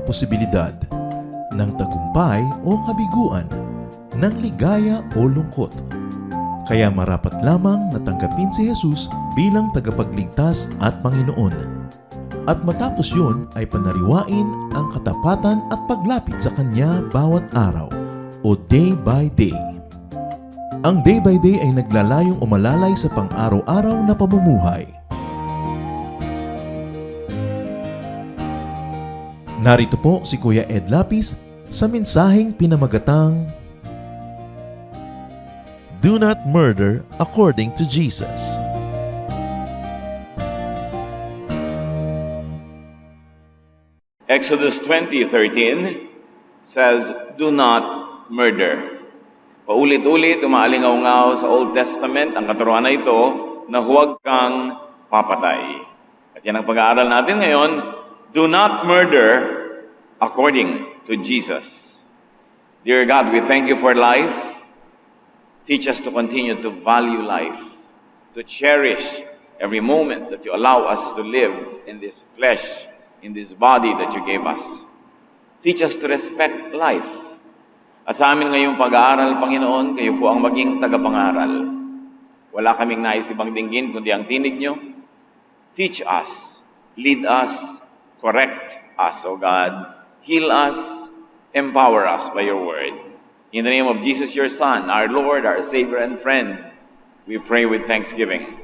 posibilidad ng tagumpay o kabiguan, ng ligaya o lungkot. Kaya marapat lamang na tanggapin si Jesus bilang tagapagligtas at Panginoon. At matapos yun ay panariwain ang katapatan at paglapit sa Kanya bawat araw o day by day. Ang day by day ay naglalayong umalalay sa pang-araw-araw na pamumuhay. Narito po si Kuya Ed Lapis sa mensaheng pinamagatang Do Not Murder According to Jesus. Exodus 20:13 says, "Do not murder." Paulit-ulit, umaalingaw-ngaw sa Old Testament ang katuruan na ito na huwag kang papatay. At yan ang pag-aaral natin ngayon, do not murder according to Jesus. Dear God, we thank you for life. Teach us to continue to value life, to cherish every moment that you allow us to live in this flesh, in this body that you gave us. Teach us to respect life. At sa amin ngayong pag-aaral, Panginoon, kayo po ang maging tagapangaral. Wala kaming nais ibang dinggin kundi ang tinig nyo. Teach us, lead us, correct us, O God. Heal us, empower us by your word. In the name of Jesus, your Son, our Lord, our Savior and friend, we pray with thanksgiving.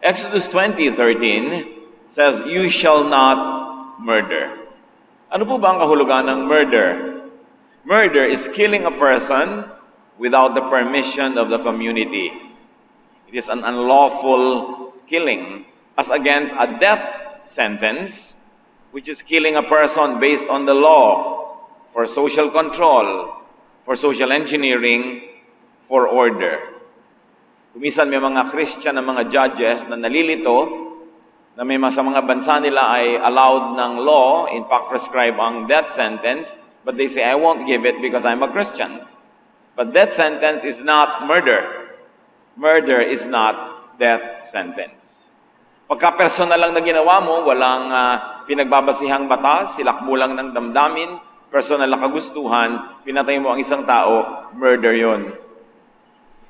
Exodus 20:13 says, "You shall not murder." Ano po ba ang kahulugan ng murder? Murder is killing a person without the permission of the community. It is an unlawful killing as against a death sentence, which is killing a person based on the law for social control, for social engineering, for order. Kumisan may mga Christian na mga judges na nalilito na may sa mga bansa nila ay allowed ng law, in fact prescribe ang death sentence, but they say, I won't give it because I'm a Christian. But death sentence is not murder. Murder is not death sentence. Pagka personal lang na ginawa mo, walang pinagbabasihang batas, silakbo lang ng damdamin, personal na kagustuhan, pinatay mo ang isang tao, murder yon.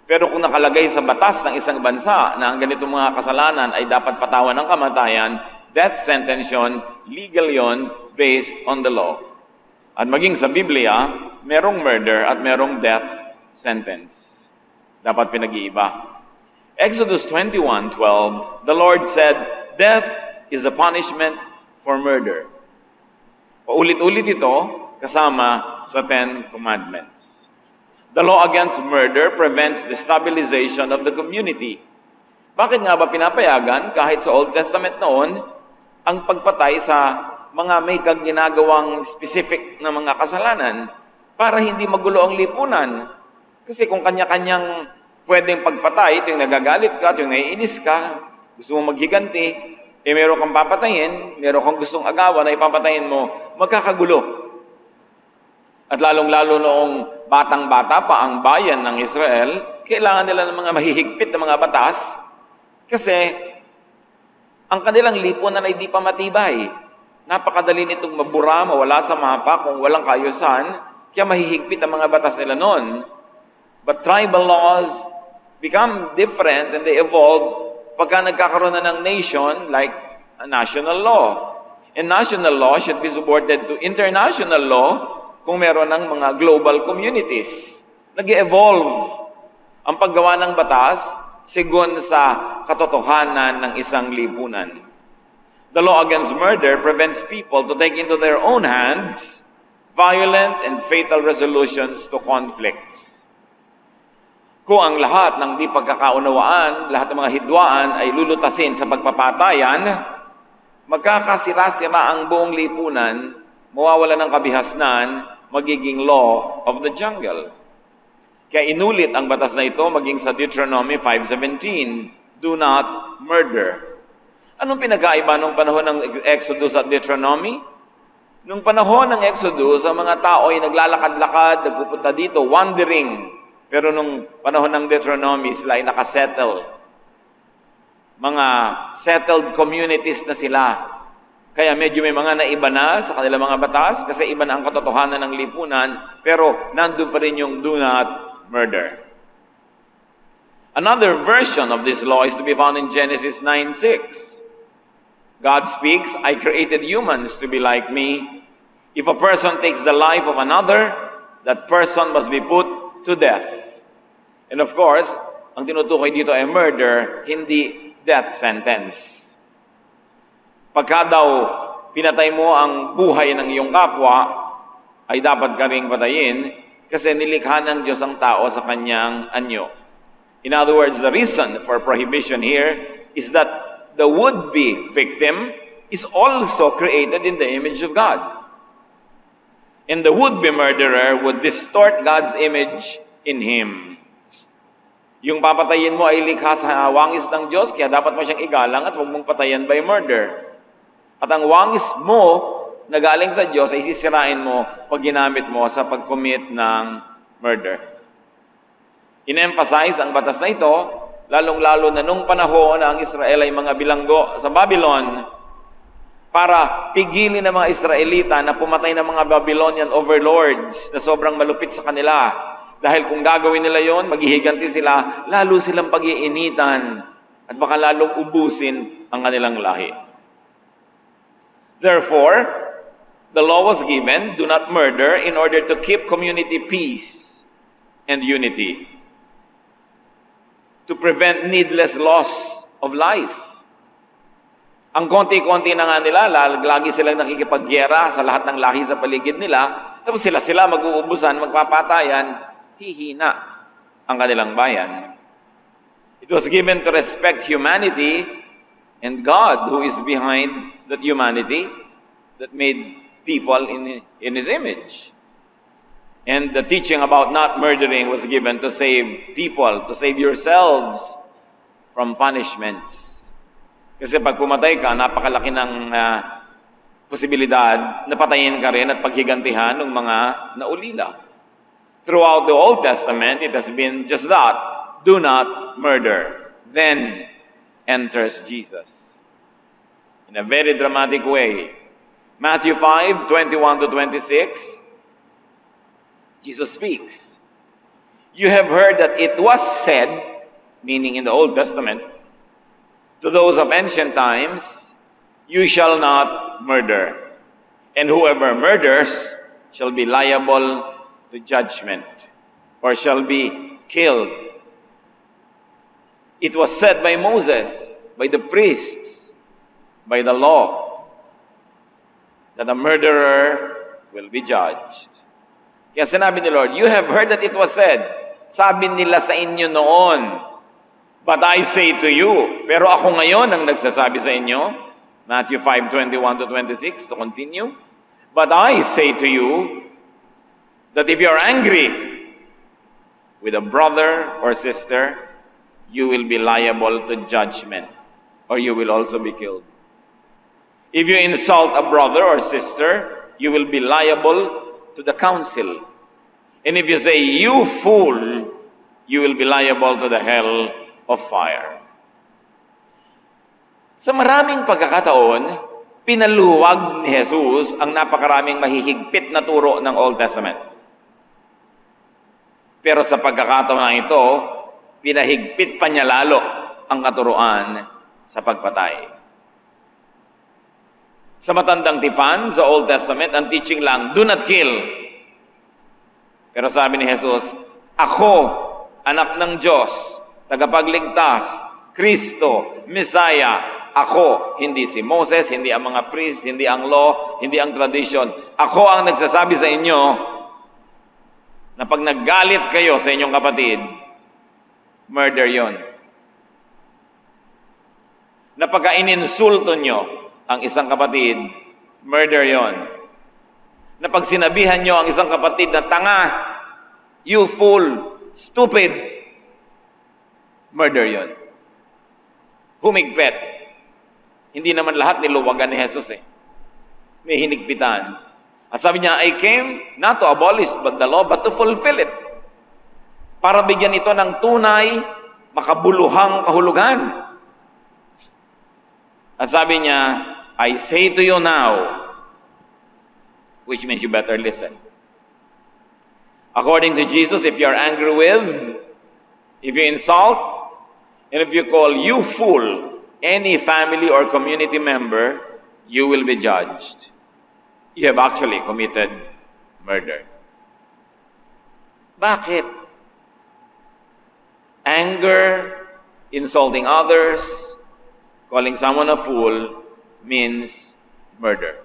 Pero kung nakalagay sa batas ng isang bansa na ang ganitong mga kasalanan ay dapat patawan ng kamatayan, death sentence yon, legal yon, based on the law. At maging sa Biblia, merong murder at merong death sentence. Dapat pinag-iiba. Exodus 21:12, the Lord said, "Death is the punishment for murder." Paulit-ulit ito kasama sa 10 Commandments. The law against murder prevents destabilization of the community. Bakit nga ba pinapayagan kahit sa Old Testament noon ang pagpatay sa mga may ginagawang specific na mga kasalanan para hindi magulo ang lipunan? Kasi kung kanya-kanyang pwedeng pagpatay, ito yung nagagalit ka, ito yung naiinis ka, gusto mong maghiganti, meron kang papatayin, meron kang gustong agawan na ipapatayin mo, magkakagulo. At lalong-lalo noong batang-bata pa ang bayan ng Israel, kailangan nila ng mga mahihigpit na mga batas kasi ang kanilang lipunan ay di pa matibay. Napakadali nitong mabura, mawala sa mapa kung walang kaayusan, kaya mahihigpit ang mga batas nila noon. But tribal laws become different and they evolve pagka nagkakaroon na ng nation like a national law. And national law should be subordinated to international law kung meron ng mga global communities. Nag-evolve ang paggawa ng batas sigon sa katotohanan ng isang lipunan. The law against murder prevents people to take into their own hands violent and fatal resolutions to conflicts. Kung ang lahat ng di pagkakaunawaan, lahat ng mga hidwaan ay lulutasin sa pagpapatayan, magkakasira-sira ang buong lipunan, mawawala ng kabihasnan, magiging law of the jungle. Kaya inulit ang batas na ito maging sa Deuteronomy 5:17, do not murder. Anong pinagkaiba nung panahon ng Exodus at Deuteronomy? Nung panahon ng Exodus, ang mga tao ay naglalakad-lakad, nagpupunta dito, wandering. Pero nung panahon ng Deuteronomy, sila ay nakasettle. Mga settled communities na sila. Kaya medyo may mga naiba na sa kanilang mga batas kasi iba na ang katotohanan ng lipunan, pero nandun pa rin yung do not murder. Another version of this law is to be found in Genesis 9:6. God speaks, I created humans to be like me. If a person takes the life of another, that person must be put to death. And of course, ang tinutukoy dito ay murder, hindi death sentence. Pagka daw pinatay mo ang buhay ng iyong kapwa, ay dapat ka ring patayin kasi nilikha ng Diyos ang tao sa kanyang anyo. In other words, the reason for prohibition here is that the would-be victim is also created in the image of God. And the would-be murderer would distort God's image in him. Yung papatayin mo ay likha sa wangis ng Diyos, kaya dapat mo siyang igalang at huwag mong patayan by murder. At ang wangis mo na galing sa Diyos ay sisirain mo pag ginamit mo sa pag-commit ng murder. In-emphasize ang batas na ito, lalong-lalo na nung panahon na ang Israel ay mga bilanggo sa Babylon, para pigilin ng mga Israelita na pumatay ng mga Babylonian overlords na sobrang malupit sa kanila. Dahil kung gagawin nila yon, maghihiganti sila, lalo silang pag-iinitan at baka lalong ubusin ang kanilang lahi. Therefore, the law was given, do not murder, in order to keep community peace and unity. To prevent needless loss of life. Ang konti-konti na nga nila, lagi silang nakikipagyera sa lahat ng lahi sa paligid nila, tapos sila mag-uubusan, magpapatayan, hihina ang kanilang bayan. It was given to respect humanity and God who is behind that humanity that made people in His image. And the teaching about not murdering was given to save people, to save yourselves from punishments. Kasi pag pumatay ka, napakalaki ng posibilidad na patayin ka rin at paghigantihan ng mga naulila. Throughout the Old Testament, it has been just that, do not murder. Then enters Jesus in a very dramatic way. Matthew 5:21-26, Jesus speaks. You have heard that it was said, meaning in the Old Testament, to those of ancient times, you shall not murder. And whoever murders shall be liable to judgment, or shall be killed. It was said by Moses, by the priests, by the law, that a murderer will be judged. Kaya sinabi ni Lord, you have heard that it was said, sabi nila sa inyo noon, but I say to you, pero ako ngayon ang nagsasabi sa inyo, Matthew 5:21-26, to continue, but I say to you, that if you are angry with a brother or sister, you will be liable to judgment, or you will also be killed. If you insult a brother or sister, you will be liable to the council. And if you say, you fool, you will be liable to the hell of fire. Sa maraming pagkakataon, pinaluwag ni Jesus ang napakaraming mahihigpit na turo ng Old Testament. Pero sa pagkakataon na ito, pinahigpit pa niya lalo ang katuruan sa pagpatay. Sa matandang tipan, sa Old Testament, ang teaching lang, do not kill. Pero sabi ni Jesus, ako, anak ng Diyos, tagapagligtas, Kristo, Messiah, ako, hindi si Moses, hindi ang mga priest, hindi ang law, hindi ang tradition. Ako ang nagsasabi sa inyo na pag naggalit kayo sa inyong kapatid, murder yon. Na pagka ininsulto nyo ang isang kapatid, murder yon. Na pag sinabihan nyo ang isang kapatid na tanga, you fool, stupid, murder yon. Humigpit. Hindi naman lahat niluwagan ni Jesus eh. May hinigpitan. At sabi niya, I came not to abolish but the law, but to fulfill it. Para bigyan ito ng tunay, makabuluhang kahulugan. At sabi niya, I say to you now, which means you better listen. According to Jesus, if you are angry with, if you insult, and if you call you fool, any family or community member, you will be judged. You have actually committed murder. Bakit? Anger, insulting others, calling someone a fool means murder.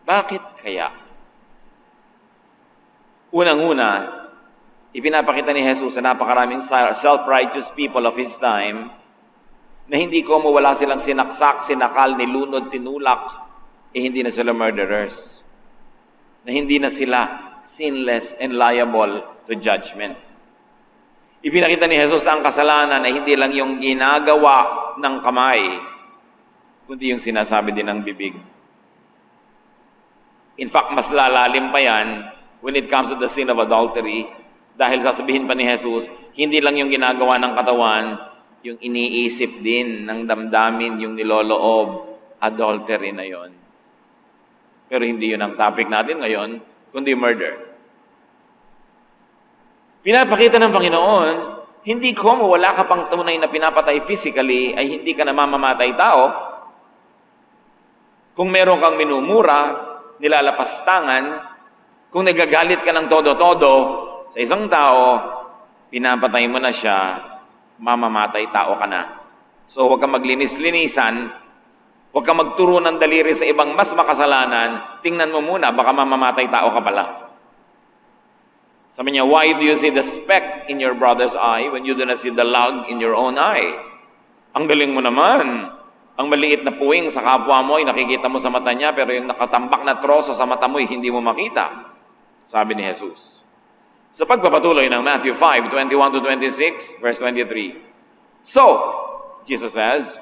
Bakit kaya? Unang-una, ipinapakita ni Jesus sa napakaraming self-righteous people of His time na hindi ko wala silang sinaksak, sinakal, nilunod, tinulak, hindi na sila murderers. Na hindi na sila sinless and liable to judgment. Ipinakita ni Jesus ang kasalanan na hindi lang yung ginagawa ng kamay, kundi yung sinasabi din ng bibig. In fact, mas lalalim pa yan when it comes to the sin of adultery, dahil sasabihin pa ni Jesus, hindi lang yung ginagawa ng katawan, yung iniisip din ng damdamin, yung niloloob, adultery na yon. Pero hindi yun ang topic natin ngayon, kundi murder. Pinapakita ng Panginoon, hindi kung wala ka pang tunay na pinapatay physically, ay hindi ka na mamamatay tao. Kung meron kang minumura, nilalapastangan, kung nagagalit ka ng todo-todo sa isang tao, pinapatay mo na siya, mamamatay tao ka na. So huwag kang maglinis-linisan, huwag kang magturo ng daliri sa ibang mas makasalanan, tingnan mo muna, baka mamamatay tao ka pala. Sabi niya, why do you see the speck in your brother's eye when you do not see the log in your own eye? Ang galing mo naman. Ang maliit na puwing sa kapwa mo ay nakikita mo sa mata niya, pero yung nakatambak na troso sa mata mo ay hindi mo makita. Sabi ni Jesus. Sa pagpapatuloy ng Matthew 5:21-26, verse 23. So, Jesus says,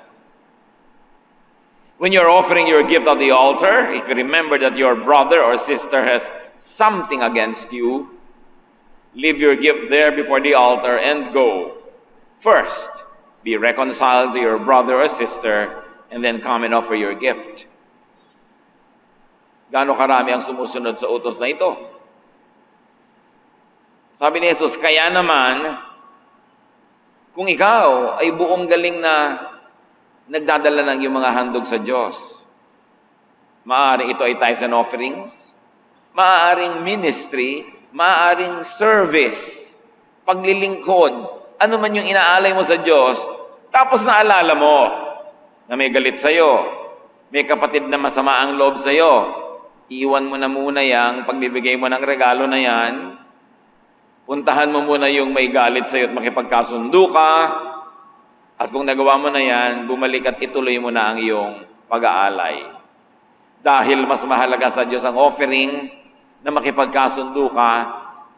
when you're offering your gift at the altar, if you remember that your brother or sister has something against you, leave your gift there before the altar and go. First, be reconciled to your brother or sister, and then come and offer your gift. Gaano karami ang sumusunod sa utos na ito? Sabi ni Jesus, kaya naman, kung ikaw ay buong galing na nagdadala ng iyong mga handog sa Diyos, maaaring ito ay tithes and offerings, maaaring ministry, maaaring service, paglilingkod, ano man yung inaalay mo sa Diyos, tapos naalala mo na may galit sa'yo, may kapatid na masama ang loob sa'yo, iwan mo na muna yang pagbibigay mo ng regalo na yan, puntahan mo muna yung may galit sa'yo at makipagkasundo ka, at kung nagawa mo na yan, bumalik at ituloy mo na ang iyong pag-aalay. Dahil mas mahalaga sa Diyos ang offering na makipagkasundo ka,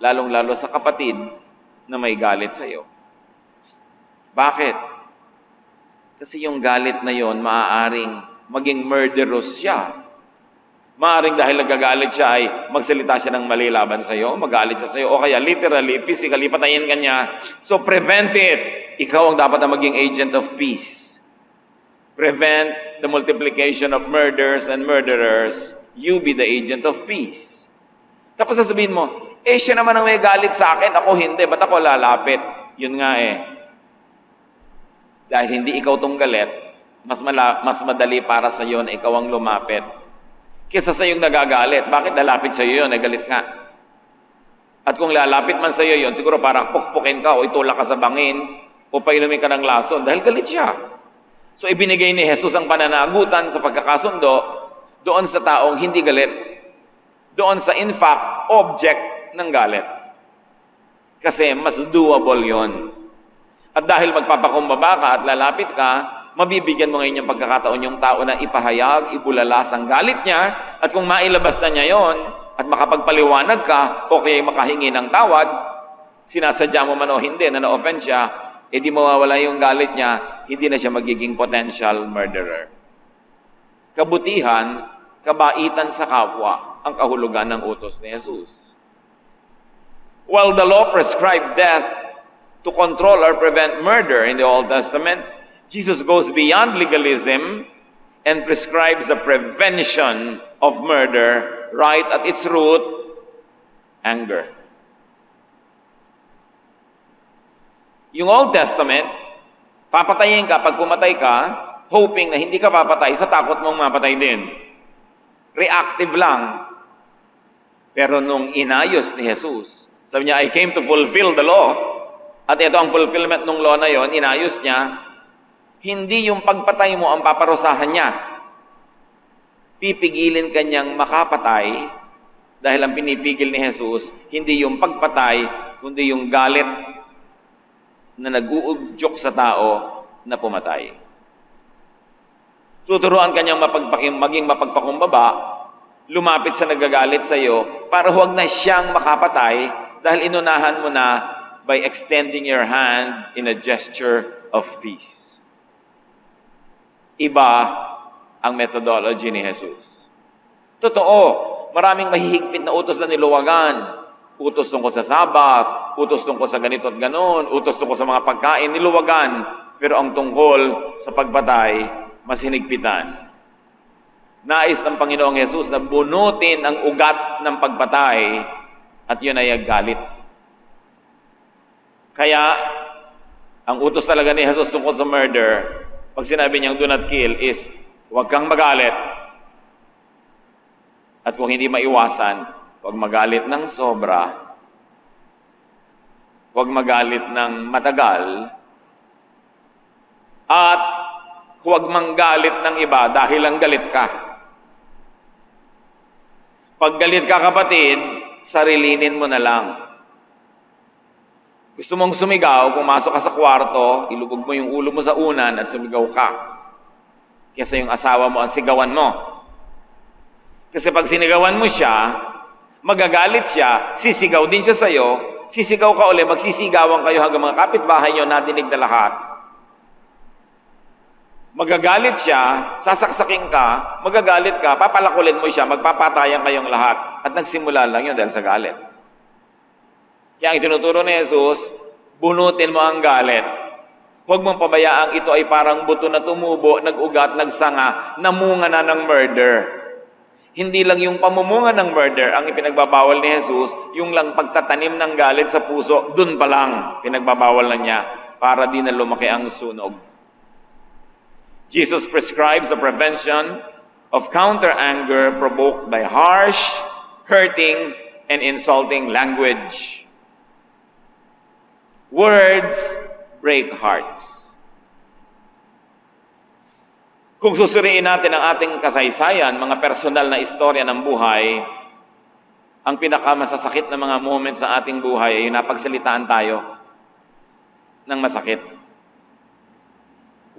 lalong-lalo sa kapatid na may galit sa'yo. Bakit? Kasi yung galit na yon maaaring maging murderous siya. Maaaring dahil nagagalit siya ay magsalita siya ng mali laban sa'yo, magalit siya sa'yo, o kaya literally, physically, patayin ka niya. So prevent it. Ikaw ang dapat na maging agent of peace. Prevent the multiplication of murders and murderers. You be the agent of peace. Tapos sasabihin mo, siya naman ang may galit sa akin, ako hindi, ba't ako lalapit? Yun nga Dahil hindi ikaw tong galit, mas madali para sa iyo na ikaw ang lumapit kaysa sa yung nagagalit. Bakit lalapit sa iyo yun? Nagalit nga. At kung lalapit man sa iyo yun, siguro parang pukpukin ka o itulak ka sa bangin o painumin ka ng lason dahil galit siya. So ibinigay ni Jesus ang pananagutan sa pagkakasundo doon sa taong hindi galit. Doon sa in fact, object ng galit. Kasi mas doable yon. At dahil magpapakumbaba ka at lalapit ka, mabibigyan mo ngayon yung pagkakataon yung tao na ipahayag, ibulalas ang galit niya, at kung mailabas na niya yon at makapagpaliwanag ka, o kaya makahingi ng tawad, sinasadya mo man o hindi na na-offend siya, di mawawala yung galit niya, hindi na siya magiging potential murderer. Kabutihan, kabaitan sa kapwa, ang kahulugan ng utos ni Jesus. While the law prescribed death to control or prevent murder in the Old Testament, Jesus goes beyond legalism and prescribes the prevention of murder right at its root, anger. Yung Old Testament, papatayin ka pag pumatay ka, hoping na hindi ka papatay sa takot mong mapatay din. Reactive lang. Pero nung inayos ni Jesus, sabi niya, I came to fulfill the law. At ito ang fulfillment ng law na yon, inayos niya, hindi yung pagpatay mo ang paparusahan niya. Pipigilin kanyang makapatay dahil ang pinipigil ni Jesus, hindi yung pagpatay, kundi yung galit na nag-uugyok sa tao na pumatay. Tuturuan kanyang maging mapagpakumbaba, lumapit sa nagagalit sa iyo para huwag na siyang makapatay dahil inunahan mo na by extending your hand in a gesture of peace. Iba ang methodology ni Jesus. Totoo, maraming mahihigpit na utos na niluwagan. Utos tungkol sa Sabbath, utos tungkol sa ganito at ganon, utos tungkol sa mga pagkain, niluwagan. Pero ang tungkol sa pagpatay, mas hinigpitan. Nais ng Panginoong Jesus na bunutin ang ugat ng pagpatay at yun ay galit. Kaya, ang utos talaga ni Jesus tungkol sa murder, pag sinabi niyang do not kill is, huwag kang magalit. At kung hindi maiwasan, huwag magalit ng sobra, huwag magalit ng matagal, at huwag manggalit ng iba dahil lang galit ka. Pag galit ka, kapatid, sarilinin mo na lang. Gusto mong sumigaw, pumasok ka sa kwarto, ilubog mo yung ulo mo sa unan at sumigaw ka. Kesa yung asawa mo ang sigawan mo. Kasi pag sinigawan mo siya, magagalit siya, sisigaw din siya sa'yo, sisigaw ka ulit, magsisigawan kayo hanggang mga kapitbahay nyo nadinig na lahat. Magagalit siya, sasaksakin ka, magagalit ka, papalakulin mo siya, magpapatayan kayong lahat. At nagsimula lang yun dahil sa galit. Kaya ang itinuturo ni Jesus, bunutin mo ang galit. Huwag mong pabayaang ito ay parang buto na tumubo, nag-ugat, nagsanga, namunga na ng murder. Hindi lang yung pamumunga ng murder ang ipinagbabawal ni Jesus, yung lang pagtatanim ng galit sa puso, dun pa lang pinagbabawal na niya para di na lumaki ang sunog. Jesus prescribes the prevention of counter-anger provoked by harsh, hurting, and insulting language. Words break hearts. Kung susuriin natin ang ating kasaysayan, mga personal na istorya ng buhay, ang pinakamasasakit na mga moments sa ating buhay ay napagsalitaan tayo ng masakit.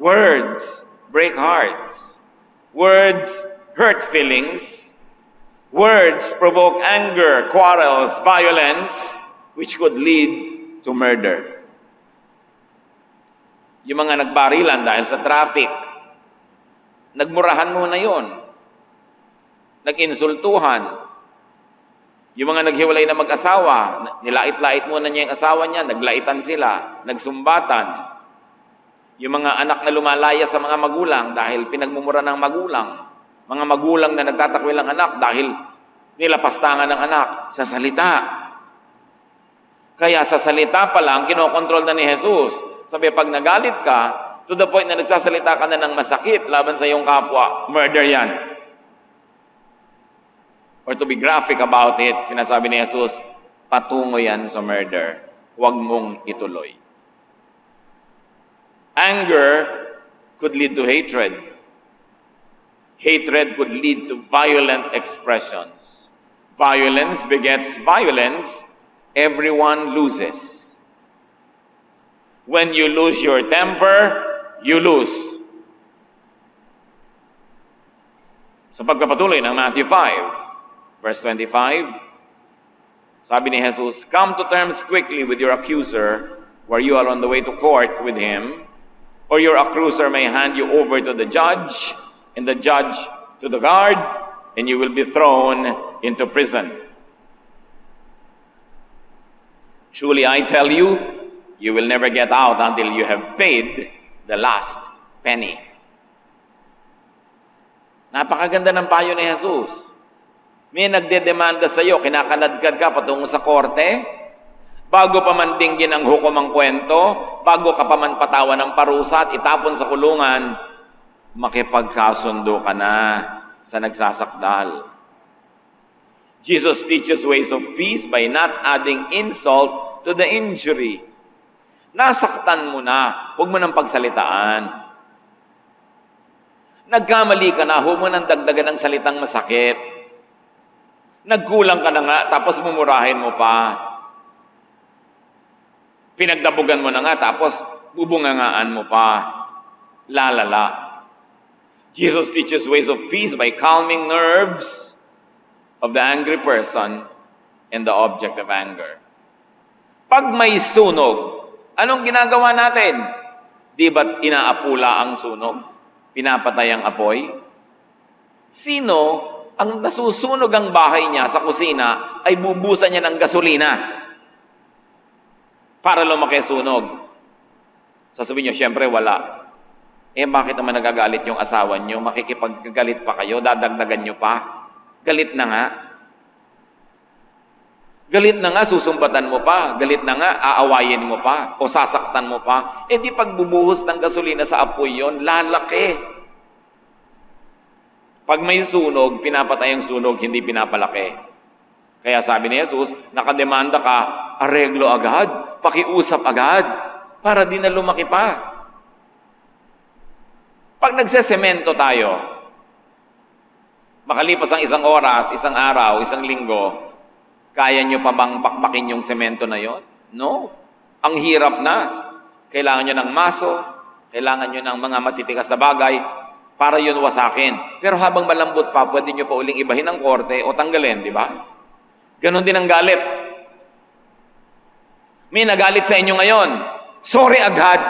Words break hearts. Words hurt feelings. Words provoke anger, quarrels, violence, which could lead to murder. Yung mga nagbarilan dahil sa traffic, nagmurahan mo na yon. Nag-insultuhan. Yung mga naghiwalay na mag-asawa, nilait-lait muna niya yung asawa niya, naglaitan sila, nagsumbatan. Yung mga anak na lumalaya sa mga magulang dahil pinagmumura ng magulang. Mga magulang na nagtatakwil ang anak dahil nilapastangan ng anak sa salita. Kaya sa salita pa lang, kinokontrol na ni Jesus. Sabi, pag nagalit ka, to the point na nagsasalita ka na ng masakit laban sa iyong kapwa, murder yan. Or to be graphic about it, sinasabi ni Jesus, patungo yan sa murder. Huwag mong ituloy. Anger could lead to hatred. Hatred could lead to violent expressions. Violence begets violence. Everyone loses. When you lose your temper, you lose. Sa pagpapatuloy ng Matthew 5, verse 25, sabi ni Jesus, come to terms quickly with your accuser, where you are on the way to court with him, or your accuser may hand you over to the judge, and the judge to the guard, and you will be thrown into prison. Truly I tell you, you will never get out until you have paid the last penny. Napakaganda ng payo ni Jesus. May nagdedemanda sa iyo, kinakaladkad ka patungo sa korte, bago pa man dinggin ang hukom ang kwento, bago ka pa man patawan ng parusa at itapon sa kulungan, makipagkasundo ka na sa nagsasakdal. Jesus teaches ways of peace by not adding insult to the injury. Nasaktan mo na, huwag mo nang pagsalitaan. Nagkamali ka na, huwag mo nang dagdagan ng salitang masakit. Nagkulang ka na nga, tapos mumurahin mo pa. Pinagdabugan mo na nga, tapos bubungangaan mo pa. Lalala. Jesus teaches ways of peace by calming nerves of the angry person and the object of anger. Pag may sunog, anong ginagawa natin? Di ba't inaapula ang sunog? Pinapatay ang apoy? Sino ang nasusunog ang bahay niya sa kusina ay bubusan niya ng gasolina para lumaki sunog? Sasabihin niyo, syempre wala. Bakit naman nagagalit yung asawa niyo? Makikipaggalit pa kayo? Dadagdagan niyo pa? Galit na nga. Galit na nga, susumbatan mo pa. Galit na nga, aawayin mo pa. O sasaktan mo pa. Di pagbubuhos ng gasolina sa apoy yon, lalaki. Pag may sunog, pinapatay ang sunog, hindi pinapalaki. Kaya sabi ni Jesus, nakademanda ka, areglo agad, pakiusap agad, para di na lumaki pa. Pag nagsesemento tayo, makalipas ang isang oras, isang araw, isang linggo, kaya nyo pa bang pakpakin yung semento na yon? No. Ang hirap na. Kailangan nyo ng maso, kailangan nyo ng mga matitikas na bagay para yun wasakin. Pero habang malambot pa, pwede nyo pa uling ibahin ng korte o tanggalin, di ba? Ganon din ang galit. May nagalit sa inyo ngayon. Sorry agad.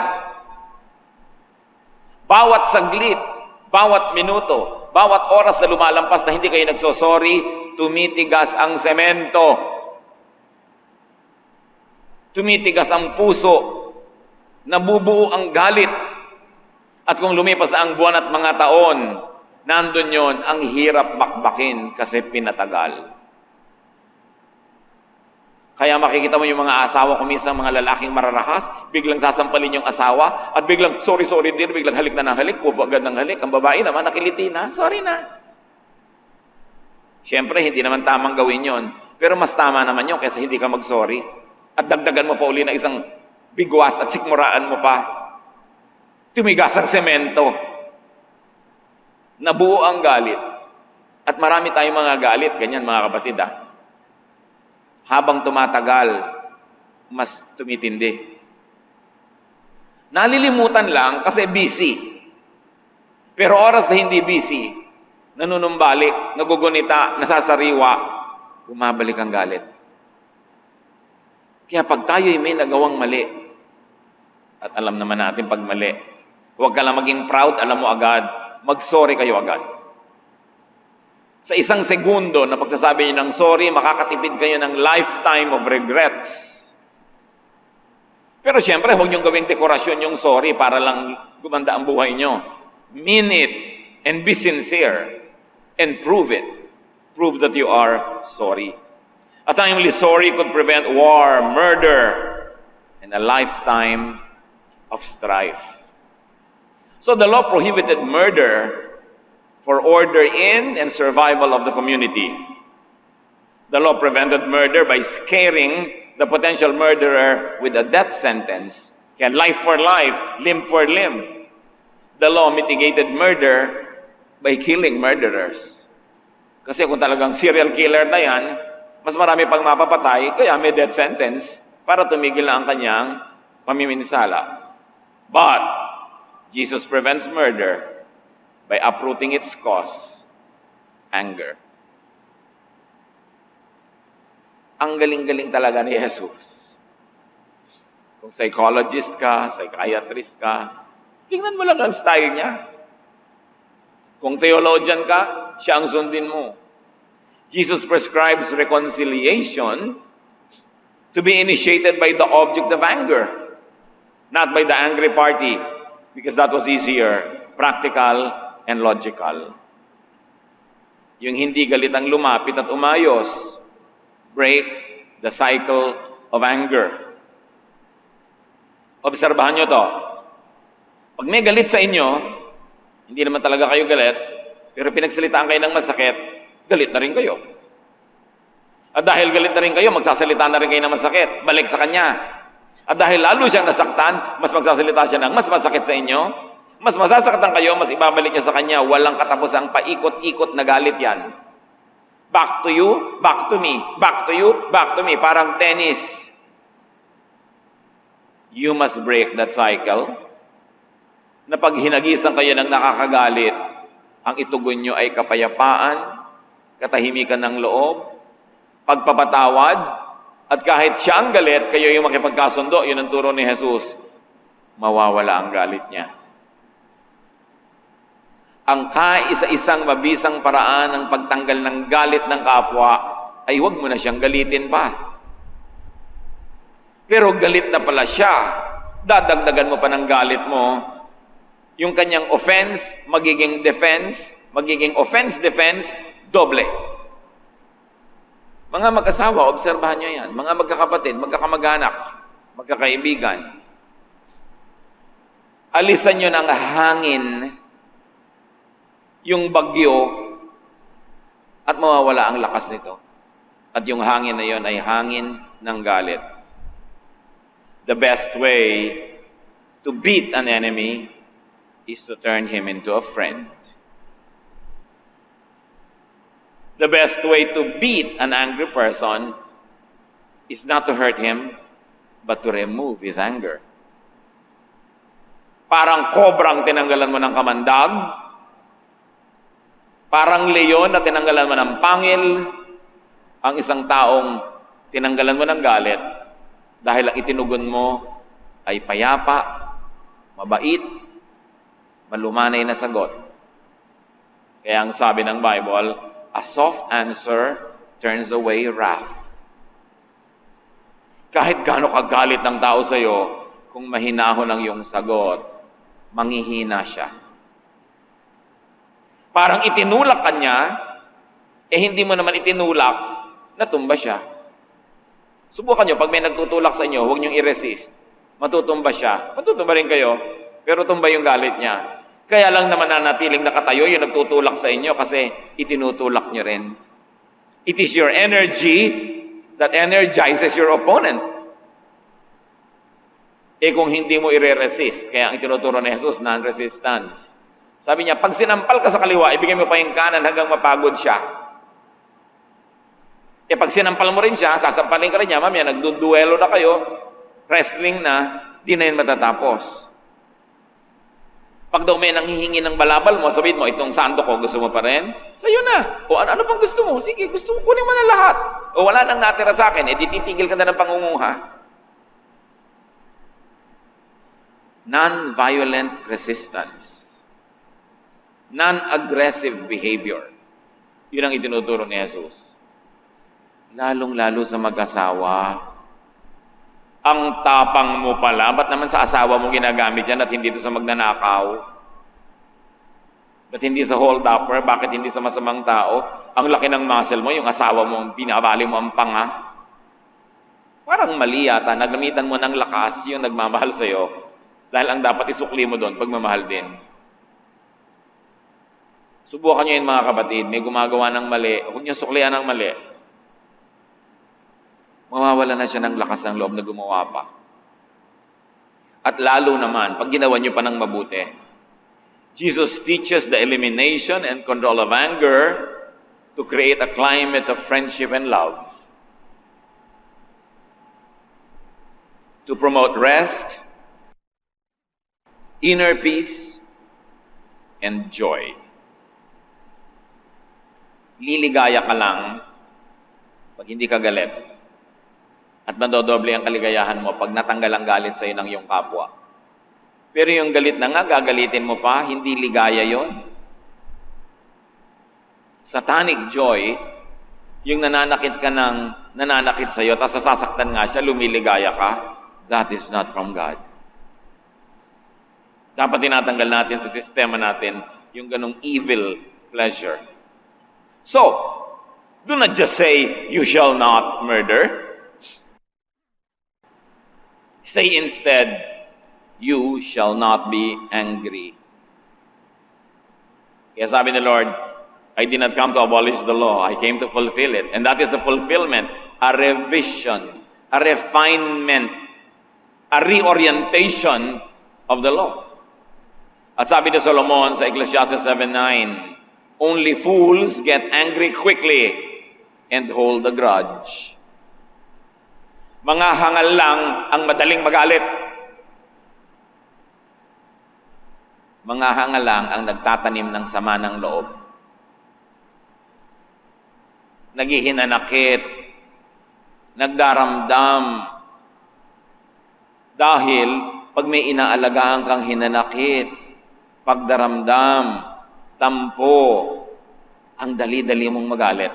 Bawat saglit, bawat minuto, bawat oras na lumalampas na hindi kayo nagsosorry, tumitigas ang semento. Tumitigas ang puso. Nabubuo ang galit. At kung lumipas na ang buwan at mga taon, nandun yon, ang hirap bakbakin kasi pinatagal. Kaya makikita mo yung mga asawa, kuminsan mga lalaking mararahas, biglang sasampalin yung asawa, at biglang, sorry din, biglang halik na ng halik, pupo agad ng halik. Ang babae naman, nakiliti na, sorry na. Siyempre, hindi naman tamang gawin yon. Pero mas tama naman yun kaysa hindi ka mag-sorry. At dagdagan mo pa uli na isang bigwas at sikmuraan mo pa. Tumigas ang semento. Nabuo ang galit. At marami tayong mga galit, ganyan mga kapatid Habang tumatagal, mas tumitindi. Nalilimutan lang kasi busy. Pero oras na hindi busy, nanunumbalik, nagugunita, nasasariwa, bumabalik ang galit. Kaya pag tayo'y may nagawang mali, at alam naman natin pag mali, huwag ka lang maging proud, alam mo agad, mag-sorry kayo agad. Sa isang segundo na pagsasabi niyo ng sorry, makakatipid kayo ng lifetime of regrets. Pero siyempre, huwag niyong gawing dekorasyon yung sorry para lang gumanda ang buhay niyo. Mean it and be sincere and prove it. Prove that you are sorry. A timely sorry could prevent war, murder, and a lifetime of strife. So the law prohibited murder for order in and survival of the community. The law prevented murder by scaring the potential murderer with a death sentence. Kaya life for life, limb for limb. The law mitigated murder by killing murderers. Kasi kung talagang serial killer na yan, mas marami pang mapapatay, kaya may death sentence para tumigil na ang kanyang pamiminsala. But Jesus prevents murder by uprooting its cause, anger. Ang galing-galing talaga ni Jesus. Kung psychologist ka, psychiatrist ka, tingnan mo lang ang style niya. Kung theologian ka, siya ang sundin mo. Jesus prescribes reconciliation to be initiated by the object of anger, not by the angry party. Because that was easier, practical, and logical. Yung hindi galit ang lumapit at umayos. Break the cycle of anger. Obserbahan nyo to. Pag may galit sa inyo, hindi naman talaga kayo galit, pero pinagsalitaan kayo ng masakit, galit na rin kayo. At dahil galit na rin kayo, magsasalita na rin kayo ng masakit, balik sa kanya. At dahil lalo siyang nasaktan, mas magsasalita siya ng mas masakit sa inyo, mas masasaktan kayo, mas ibabalik niyo sa kanya, walang katapusang paikot-ikot na galit yan. Back to you, back to me, back to you, back to me, parang tennis. You must break that cycle na pag hinagisan kayo ng nakakagalit, ang itugon nyo ay kapayapaan, katahimikan ng loob, pagpapatawad, at kahit siya ang galit, kayo yung makipagkasundo, yun ang turo ni Jesus, mawawala ang galit niya. Ang kaisa-isang mabisang paraan ng pagtanggal ng galit ng kapwa ay huwag mo na siyang galitin pa. Pero galit na pala siya, dadagdagan mo pa ng galit mo, yung kanyang offense, magiging defense, magiging offense-defense, doble. Mga mag-asawa, obserbahan nyo yan. Mga magkakapatid, magkakamag-anak, magkakaibigan. Alisan nyo ng hangin yung bagyo at mawawala ang lakas nito. At yung hangin na yon ay hangin ng galit. The best way to beat an enemy is to turn him into a friend. The best way to beat an angry person is not to hurt him, but to remove his anger. Parang kobrang tinanggalan mo ng kamandag, parang leon na tinanggalan mo ng pangil, ang isang taong tinanggalan mo ng galit, dahil ang itinugon mo ay payapa, mabait, malumanay na sagot. Kaya ang sabi ng Bible, a soft answer turns away wrath. Kahit gaano kagalit ng tao sa iyo, kung mahinahon ang iyong sagot, manghihina siya. Parang itinulak ka niya, hindi mo naman itinulak, natumba siya. Subukan nyo, pag may nagtutulak sa inyo, huwag niyong i-resist. Matutumba siya. Matutumba rin kayo, pero tumba yung galit niya. Kaya lang naman nanatiling nakatayo yung nagtutulak sa inyo kasi itinutulak niyo rin. It is your energy that energizes your opponent. Kung hindi mo i-resist, kaya ang itinuturo ni Jesus, non-resistance. Sabi niya, pag sinampal ka sa kaliwa, ibigay mo pa yung kanan hanggang mapagod siya. Pag sinampal mo rin siya, sasampalin ka rin niya, mamaya nagduduelo na kayo, wrestling na, di na yun matatapos. Pag daw may nanghihingi ng balabal mo, sabihin mo, itong sando ko, gusto mo pa rin? Sa'yo na. O ano pang gusto mo? Sige, gusto mo, kunin mo na lahat. O wala nang natira sa akin, di titigil ka na ng pangunguha. Non-violent resistance. Non-aggressive behavior. Yun ang itinuturo ni Jesus. Lalong-lalo sa mag-asawa. Ang tapang mo pala, ba't naman sa asawa mo ginagamit yan at hindi ito sa magnanakaw? Ba't hindi sa hold-upper? Bakit hindi sa masamang tao? Ang laki ng muscle mo, yung asawa mo, binabali mo ang panga. Parang mali yata, nagamitan mo ng lakas yung nagmamahal sa'yo dahil ang dapat isukli mo doon, pagmamahal din. Subukan nyo yun mga kapatid, may gumagawa ng mali, huwag nyo suklihan ng mali. Mawawala na siya ng lakas ng loob na gumawa pa. At lalo naman, pag ginawa niyo pa ng mabuti, Jesus teaches the elimination and control of anger to create a climate of friendship and love. To promote rest, inner peace, and joy. Liligaya ka lang pag hindi ka galit. At madodoble ang kaligayahan mo pag natanggal ang galit sa iyo ng iyong kapwa. Pero yung galit na nga, gagalitin mo pa, hindi ligaya yon. Satanic joy, yung nananakit sa iyo, tapos sasaktan nga siya, lumiligaya ka, that is not from God. Dapat tinatanggal natin sa sistema natin yung ganong evil pleasure. So, do not just say, you shall not murder. Say instead, you shall not be angry. Kaya sabi ni Lord, I did not come to abolish the law. I came to fulfill it. And that is the fulfillment, a revision, a refinement, a reorientation of the law. At sabi ni Solomon sa Ecclesiastes 7:9, only fools get angry quickly and hold a grudge. Mga hangal lang ang madaling magalit. Mga hangal lang ang nagtatanim ng sama ng loob. Naghihinanakit, nagdaramdam. Dahil pag may inaalagaan kang hinanakit, pagdaramdam, tampo, ang dali-dali mong magalit.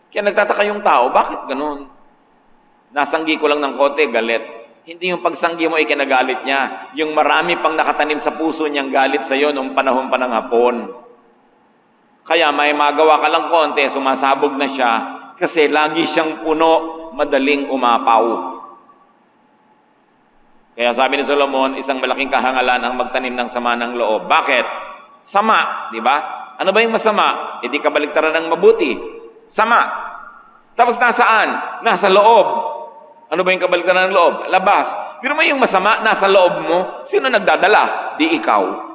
Kaya nagtataka yung tao, bakit ganun? Nasanggi ko lang ng konti, galit. Hindi yung pagsanggi mo ay kinagalit niya. Yung marami pang nakatanim sa puso niyang galit sa iyo nung panahon pa ng hapon. Kaya may magawa ka lang konti, sumasabog na siya kasi lagi siyang puno, madaling umapaw. Kaya sabi ni Solomon, isang malaking kahangalan ang magtanim ng sama ng loob. Bakit? Sama, di ba? Ano ba yung masama? Hindi kabaliktaran ng mabuti. Sama. Tapos nasaan? Nasa loob. Ano ba yung kabaliktaran ng loob? Labas. Pero may yung masama, nasa loob mo. Sino nagdadala? Di ikaw.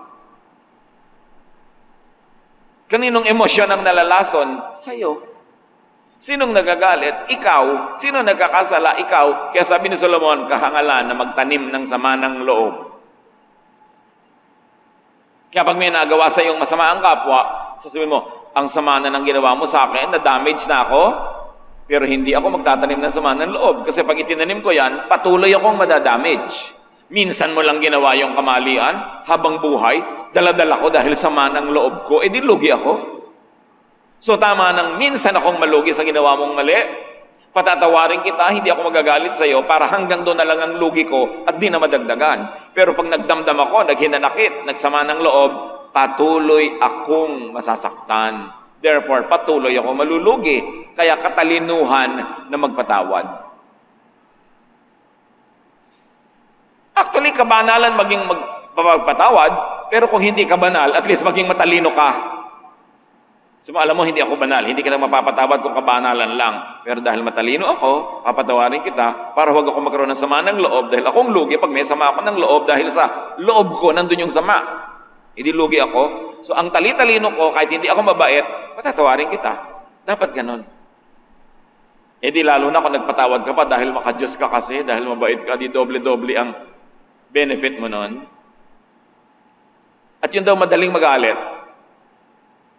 Kaninong emosyon ang nalalason? Sa'yo. Sinong nagagalit? Ikaw. Sino nagkakasala? Ikaw. Kaya sabi ni Solomon, kahangalan na magtanim ng sama ng loob. Kaya pag may nagawa sa iyong masama ang kapwa, sasabihin mo, ang sama na ng ginawa mo sa akin, na-damage na ako, pero hindi ako magtatanim ng sama ng loob. Kasi pag itinanim ko yan, patuloy akong madadamage. Minsan mo lang ginawa yung kamalian, habang buhay, dala-dala ko dahil sama ng loob ko, di lugi ako. So tama nang minsan akong malugi sa ginawa mong mali, patatawarin kita, hindi ako magagalit sa iyo para hanggang doon na lang ang lugi ko at di na madagdagan. Pero pag nagdamdam ako, naghinanakit, nagsama ng loob, patuloy akong masasaktan. Therefore, patuloy ako malulugi. Kaya katalinuhan na magpatawad. Actually, kabanalan maging magpapatawad, pero kung hindi ka banal, at least maging matalino ka. So, alam mo, hindi ako banal. Hindi kita mapapatawad kung kabanalan lang. Pero dahil matalino ako, papatawarin kita para huwag ako magkaroon ng sama ng loob dahil akong lugi pag may sama ako ng loob dahil sa loob ko, nandun yung sama. Hindi lugi ako. So, ang tali-talino ko, kahit hindi ako mabait, patatawarin kita. Dapat ganun. Di lalo na kung nagpatawad ka pa dahil makadiyos ka kasi, dahil mabait ka, di doble-doble ang benefit mo nun. At yun daw madaling magalit.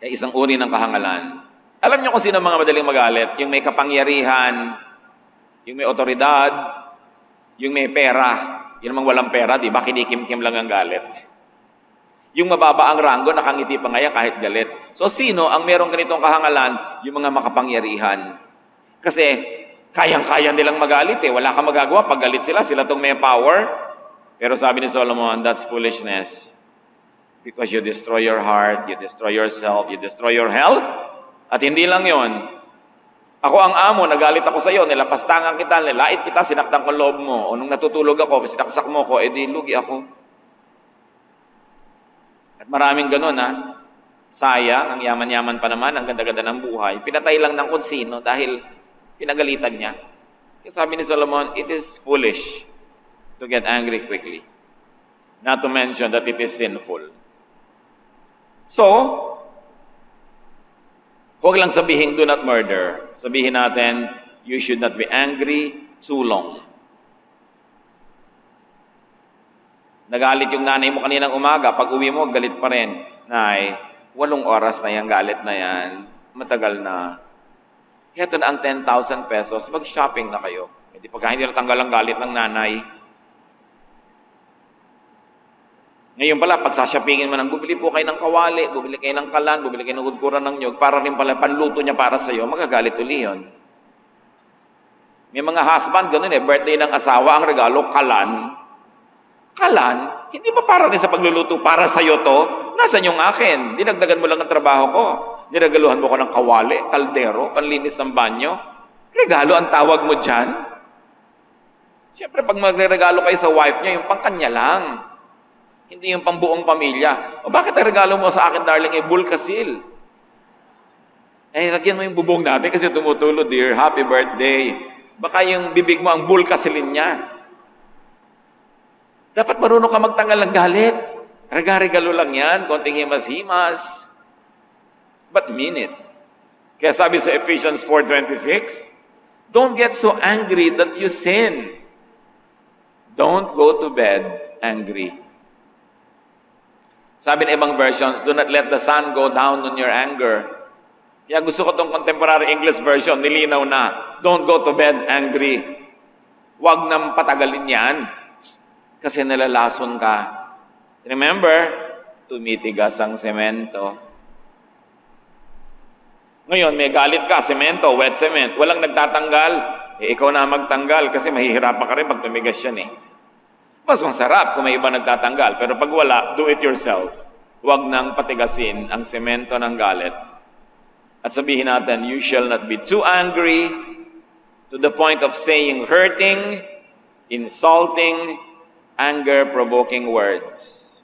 Isang uri ng kahangalan. Alam niyo kung sino mga madaling magalit? Yung may kapangyarihan, yung may otoridad, yung may pera. Yung namang walang pera, di ba? Kinikim-kim lang ang galit. Yung mababa ang ranggo, nakangiti pa ngayon kahit galit. So sino ang merong ganitong kahangalan? Yung mga makapangyarihan. Kasi kayang-kaya nilang magalit eh. Wala kang magagawa. Pag galit sila, sila tong may power. Pero sabi ni Solomon, that's foolishness. Because you destroy your heart, you destroy yourself, you destroy your health. At hindi lang yon. Ako ang amo, nagalit ako sa iyo, nilapastangan kita, nilait kita, sinaktan ko loob mo. O nung natutulog ako, sinaksak mo ko, di lugi ako. At maraming ganun ha. Sayang, ang yaman-yaman pa naman, ang ganda-ganda ng buhay. Pinatay lang ng kung sino dahil pinagalitan niya. Kaya sabi ni Solomon, it is foolish to get angry quickly. Not to mention that it is sinful. So, huwag lang sabihin, do not murder. Sabihin natin, you should not be angry too long. Nagalit yung nanay mo kaninang umaga, pag uwi mo, galit pa rin. Nay, 8 oras na yung galit na yan. Matagal na. Heto na ang 10,000 pesos, mag-shopping na kayo. Hindi pagka hindi natanggal ang galit ng nanay. Ngayon pala, pag sashoppingin mo nang bumili po kayo ng kawali, bumili kayo ng kalan, bumili kayo ng udkuran ng nyog, para rin pala panluto niya para sa iyo, magagalit uli yun. May mga husband, ganun birthday ng asawa, ang regalo, kalan. Kalan, hindi ba para rin sa pagluluto, para sa'yo to? Nasaan yung akin? Dinagdagan mo lang ang trabaho ko. Niregaluhan mo ko ng kawali, kaldero, panlinis ng banyo. Regalo ang tawag mo dyan? Siyempre, pag magre-regalo kayo sa wife niya, yung pangkanya lang. Hindi yung pambuong pamilya. O bakit ang regalo mo sa akin, darling, ay bulkasil? Eh, lagyan mo yung bubong natin kasi tumutulo, dear. Happy birthday. Baka yung bibig mo ang bulkasilin niya. Dapat marunong ka magtanggal ng galit. Regalo lang yan, konting himas-himas. But mean it. Kaya sabi sa Ephesians 4:26, don't get so angry that you sin. Don't go to bed angry. Sabi ng ibang versions, do not let the sun go down on your anger. Kaya gusto ko itong contemporary English version, nilinaw na, don't go to bed angry. Huwag nang patagalin yan. Kasi nalalason ka. Remember, tumitigas ang semento. Ngayon, may galit ka, semento, wet cement. Walang nagtatanggal. Ikaw na magtanggal kasi mahihirapan ka rin pag tumigas yan Mas masarap kung may iba nagtatanggal. Pero pag wala, do it yourself. Huwag nang patigasin ang semento ng galit. At sabihin natin, you shall not be too angry to the point of saying hurting, insulting, anger-provoking words.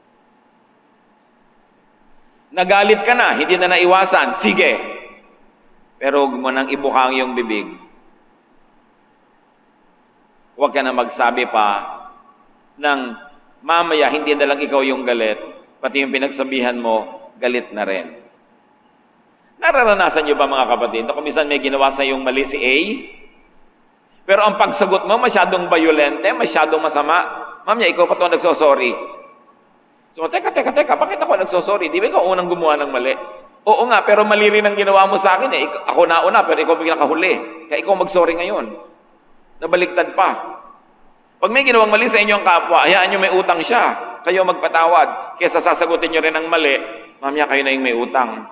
Nagalit ka na, hindi na naiwasan. Sige. Pero huwag mo nang ibukang yung bibig. Huwag ka na magsabi pa ng mamaya hindi na lang ikaw yung galit, pati yung pinagsabihan mo, galit na rin. Nararanasan niyo ba mga kapatid na kung minsan may ginawa sa yung mali si A, pero ang pagsagot mo masyadong violente, masyadong masama, mamaya ikaw pa ito nagsosorry. So, teka, bakit ako nagsosorry? Di ba ikaw unang gumawa ng mali? Oo nga, pero mali rin ang ginawa mo sa akin Ako nauna, pero ikaw biglang nakahuli. Kaya ikaw mag-sorry ngayon. Nabaliktad pa. Pag may ginawang mali sa inyong kapwa, hayaan nyo may utang siya. Kayo magpatawad. Kesa sasagutin nyo rin ang mali, mamaya kayo na yung may utang.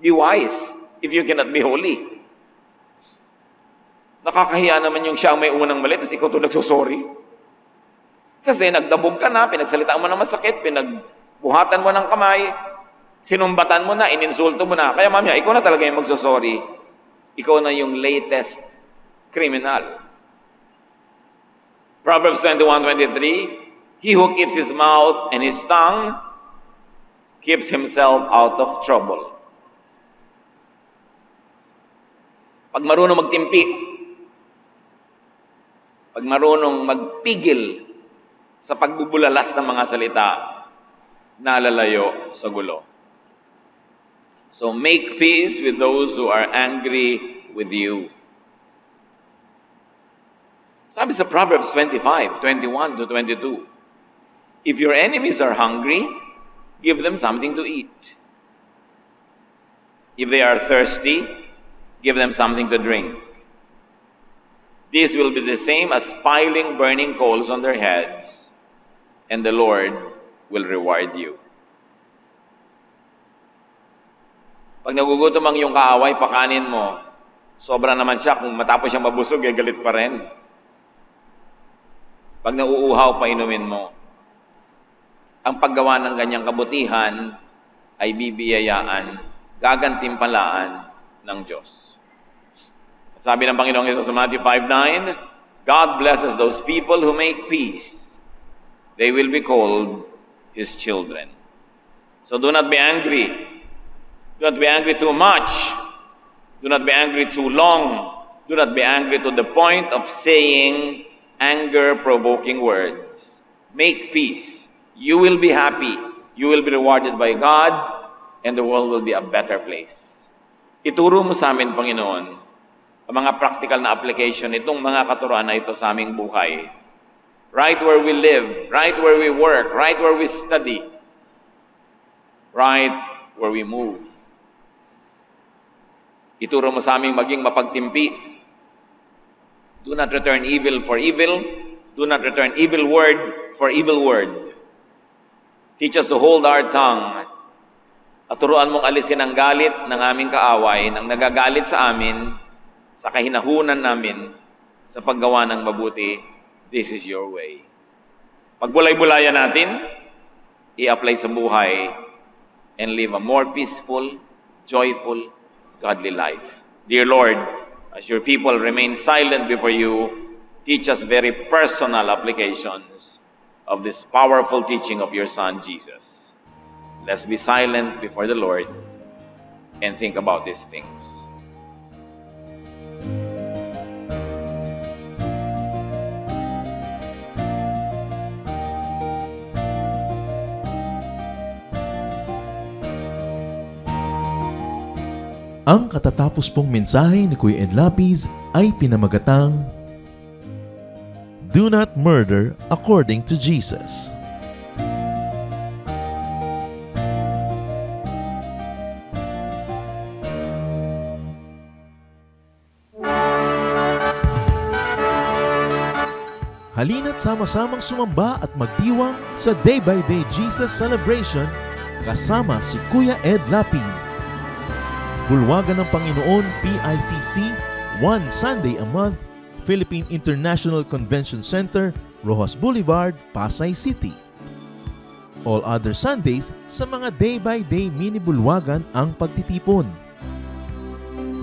Be wise if you cannot be holy. Nakakahiya naman yung siya ang may unang mali, tapos ikaw ito nagsosorry. Kasi nagdabog ka na, pinagsalitaan mo ng masakit, pinagbuhatan mo ng kamay, sinumbatan mo na, ininsulto mo na. Kaya mamaya, ikaw na talaga yung magsosorry. Ikaw na yung latest criminal. Proverbs 21:23, he who keeps his mouth and his tongue keeps himself out of trouble. Pag marunong magtimpi, pag marunong magpigil sa pagbubulalas ng mga salita, nalalayo sa gulo. So make peace with those who are angry with you. Sabi sa Proverbs 25:21-22, if your enemies are hungry, give them something to eat. If they are thirsty, give them something to drink. This will be the same as piling burning coals on their heads, and the Lord will reward you. Pag nagugutom ang iyong kaaway, pakanin mo. Sobra naman siya. Kung matapos siyang mabusog, galit pa rin. Pag nauuhaw, painumin mo. Ang paggawa ng ganyang kabutihan ay bibiyayaan, gagantimpalaan ng Diyos. Sabi ng Panginoong Hesus sa Matthew 5:9, God blesses those people who make peace. They will be called His children. So do not be angry. Do not be angry too much. Do not be angry too long. Do not be angry to the point of saying anger-provoking words. Make peace. You will be happy. You will be rewarded by God, and the world will be a better place. Ituro mo sa amin, Panginoon, ang mga practical na application itong mga katuruan na ito sa aming buhay. Right where we live, right where we work, right where we study, right where we move. Ituro mo sa aming maging mapagtimpi. Do not return evil for evil. Do not return evil word for evil word. Teach us to hold our tongue. At turuan mong alisin ang galit ng aming kaaway, ng nagagalit sa amin, sa kahinahunan namin, sa paggawa ng mabuti. This is your way. pagbulay-bulayan natin, i-apply sa buhay, and live a more peaceful, joyful, godly life. Dear Lord, as your people remain silent before you, teach us very personal applications of this powerful teaching of your Son, Jesus. Let's be silent before the Lord and think about these things. Ang katatapos pong mensahe ni Kuya Ed Lapiz ay pinamagatang Do not murder according to Jesus. Halina't sama-samang sumamba at magdiwang sa Day by Day Jesus Celebration kasama si Kuya Ed Lapiz. Bulwagan ng Panginoon PICC, one Sunday a month, Philippine International Convention Center, Rojas Boulevard, Pasay City. All other Sundays sa mga day-by-day mini-bulwagan ang pagtitipon.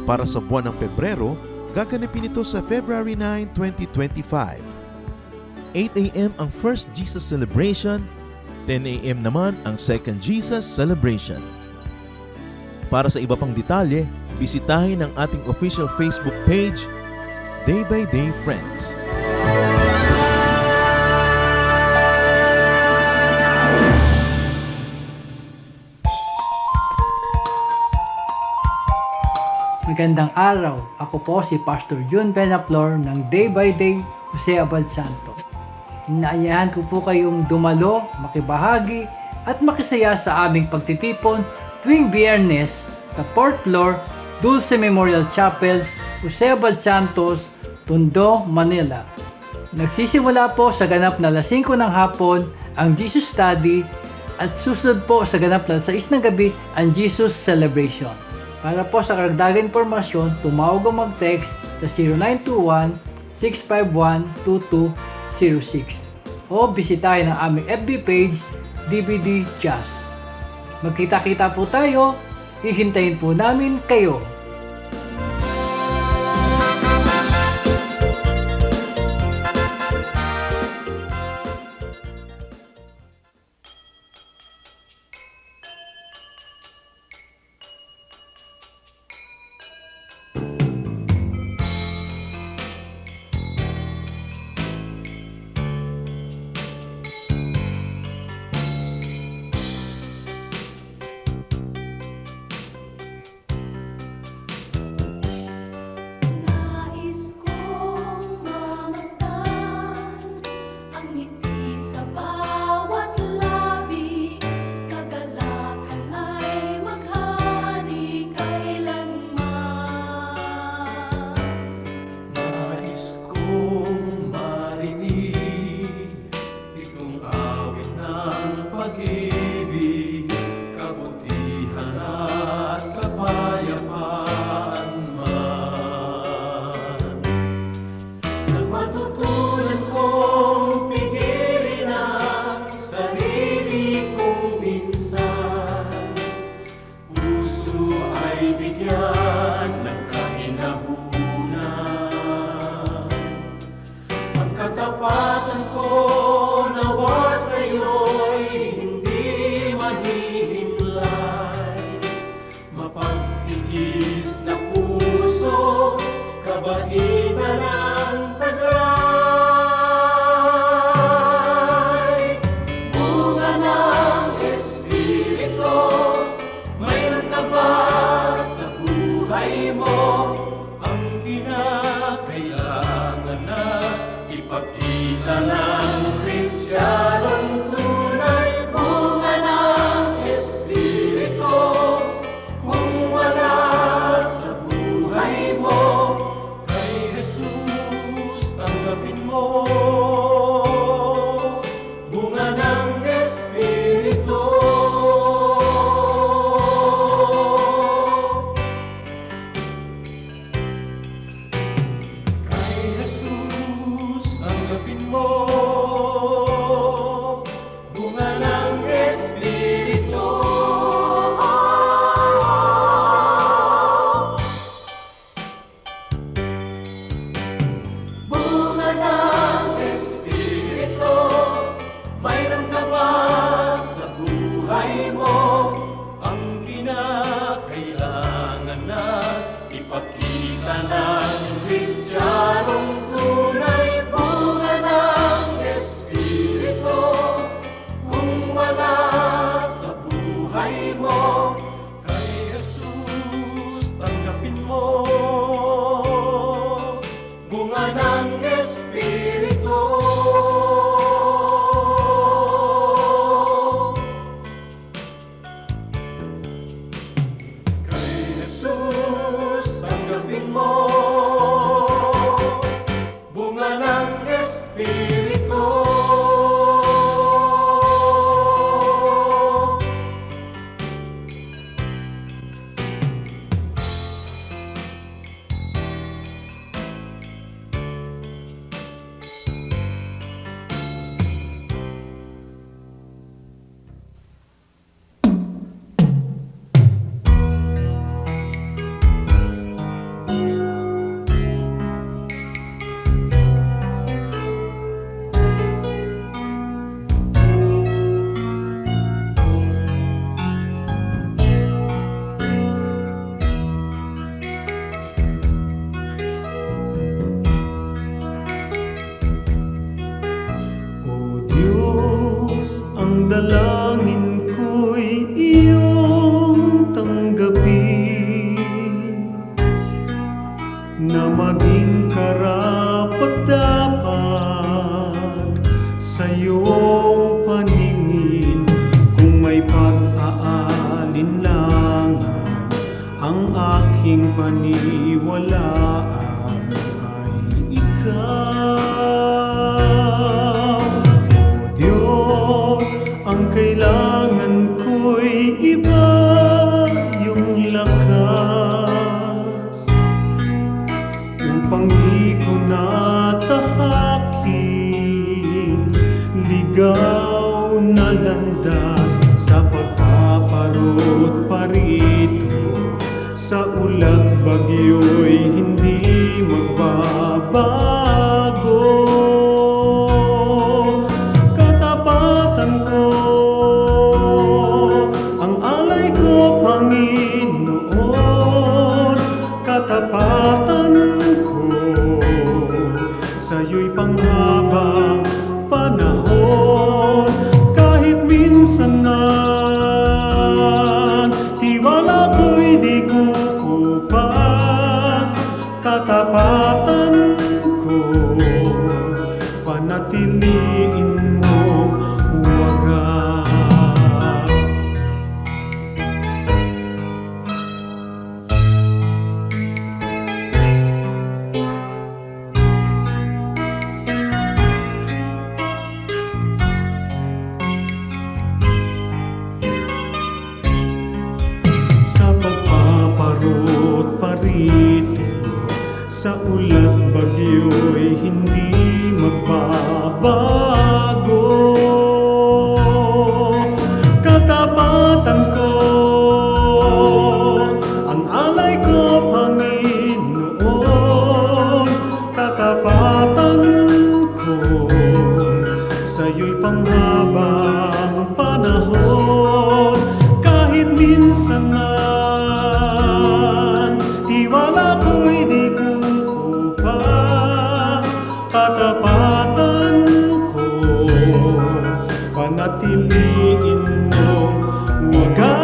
Para sa buwan ng Pebrero, gaganapin ito sa February 9, 2025. 8 a.m. ang First Jesus Celebration, 10 a.m. naman ang Second Jesus Celebration. Para sa iba pang detalye, bisitahin ang ating official Facebook page, Day by Day Friends. Magandang araw. Ako po si Pastor June Benaplor ng Day by Day Jose Abad Santos. Inaayahan ko po kayong dumalo, makibahagi at makisaya sa aming pagtitipon tuwing Biyernes sa 4th floor, Dulce Memorial Chapels, Jose Abad Santos, Tondo, Manila. Nagsisimula po sa ganap na alas 5 ng hapon ang Jesus Study at susunod po sa ganap na alas 6 ng gabi ang Jesus Celebration. Para po sa karagdagang impormasyon, tumawag o mag-text sa 0921-651-2206 o bisitahin ang aming FB page, DVD Jazz. Magkita-kita po tayo, hihintayin po namin kayo. Nais kong mamasdan ang ngiti sa bawat labi, kagalakan ay maghari kailanman. Nais kong marinig itong awit ng pag-ibig, kabutihan at kapayapaan man. Nang matutunan kong pigilin ang sarili kong minsan, puso ay bigyan ng kahinahunan. Ang katapatan ko nawa sa'yo'y hindi mahihimlay, mapagtigis na puso, kabaitan ang taglay. Bunga ng Espiritu, mayroon ka ba sa buhay mo ang kinakailangan na ipakita ng Kristiyanong tunay? Bunga ng Espiritu, kung wala sa buhay mo, kay Jesus tanggapin mo. Bunga ng Espiritu. Kay Jesus tanggapin mo. mo, bunga ng Espiritu. O Diyos, ang dalangin ko'y iyong tanggapin, na maging karapat-dapat sa iyong paningin. Kung may pag-aalinlangan ang aking paniwalaan ay ikaw. O Diyos, ang kailangan ko'y iba yung lakas upang di ko natahakin ligaw na landas sa pagpaparot parito. Sa ulat bagyo'y hindi magbabago. Katapatan ko, ang alay ko, Panginoon. Katapatan ko, sa'yo'y panghabang panahon. Kahit minsan na tiwala ko'y di kukupas, katapatan ko, panatiliin mong wagas. Sa pagpaparot parito, sa ulat bagyo'y hindi magbabago. Katapatan ko, ang alay ko, Panginoon. Katapatan ko, sa'yo'y panghabang panahon. Kahit minsan man tiwala ko'y di kukupas, katapatan ko, panatiliin mong wagas.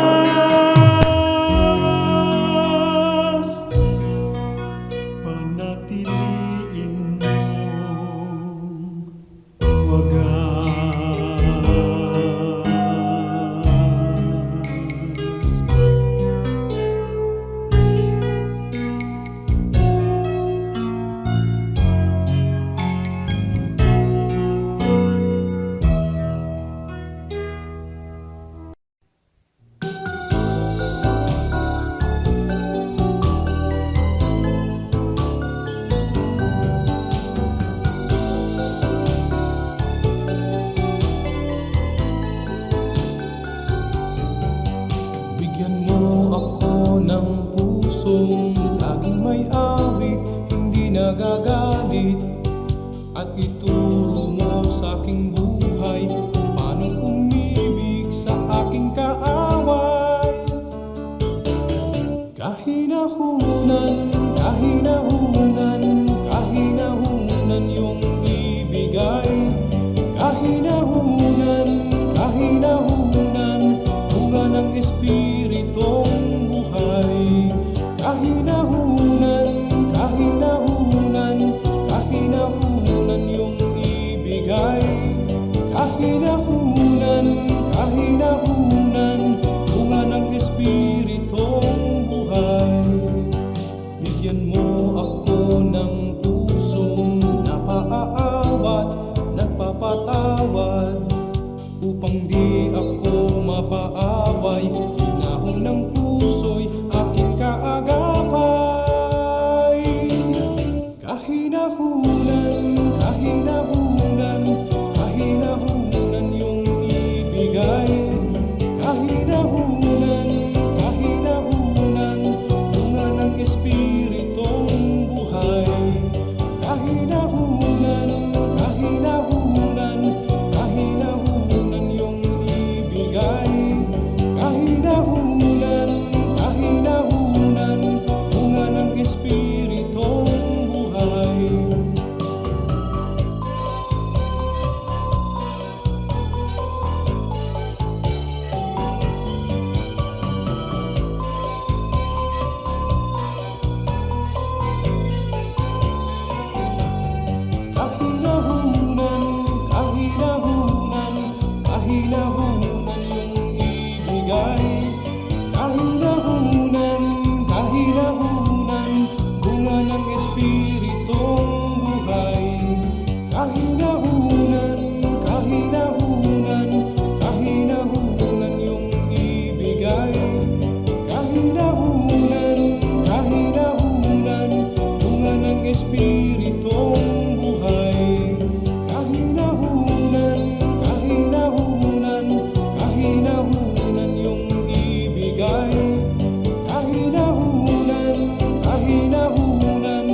Panatiliin mong wagas. ako ng pusong napaaawat, nagpapatawad, upang di ako mapaaway. Hinahon ng puso'y aking kaagapay. Kahinahunan, kahinahunan, kahinahunan yung ibigay. Kahinahunan, kahinahunan, bunga ng Espiritong buhay. Kahinahunan, kahinahunan, kahinahunan yung ibigay. Kahinahunan, kahinahunan, bunga ng Espiritong buhay. Kahinahunan, kahinahunan, kahinahunan yung ibigay. Kahinahunan, kahinahunan, bunga ng Espiritong buhay. Kahinahunan, kahinahunan, kahinahunan yung ibigay. Kahinahunan, kahinahunan, bunga ng Espiritong buhay. Kahinahunan, kahinahunan, kahinahunan yung ibigay. Kahinahunan, kahinahunan,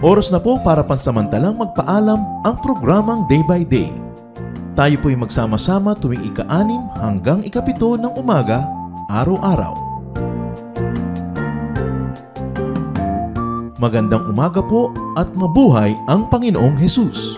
Oras na po para pansamantalang magpaalam ang programang Day by Day. Tayo po'y magsama-sama tuwing ika-6 hanggang ika-7 ng umaga, araw-araw. Magandang umaga po at mabuhay ang Panginoong Hesus!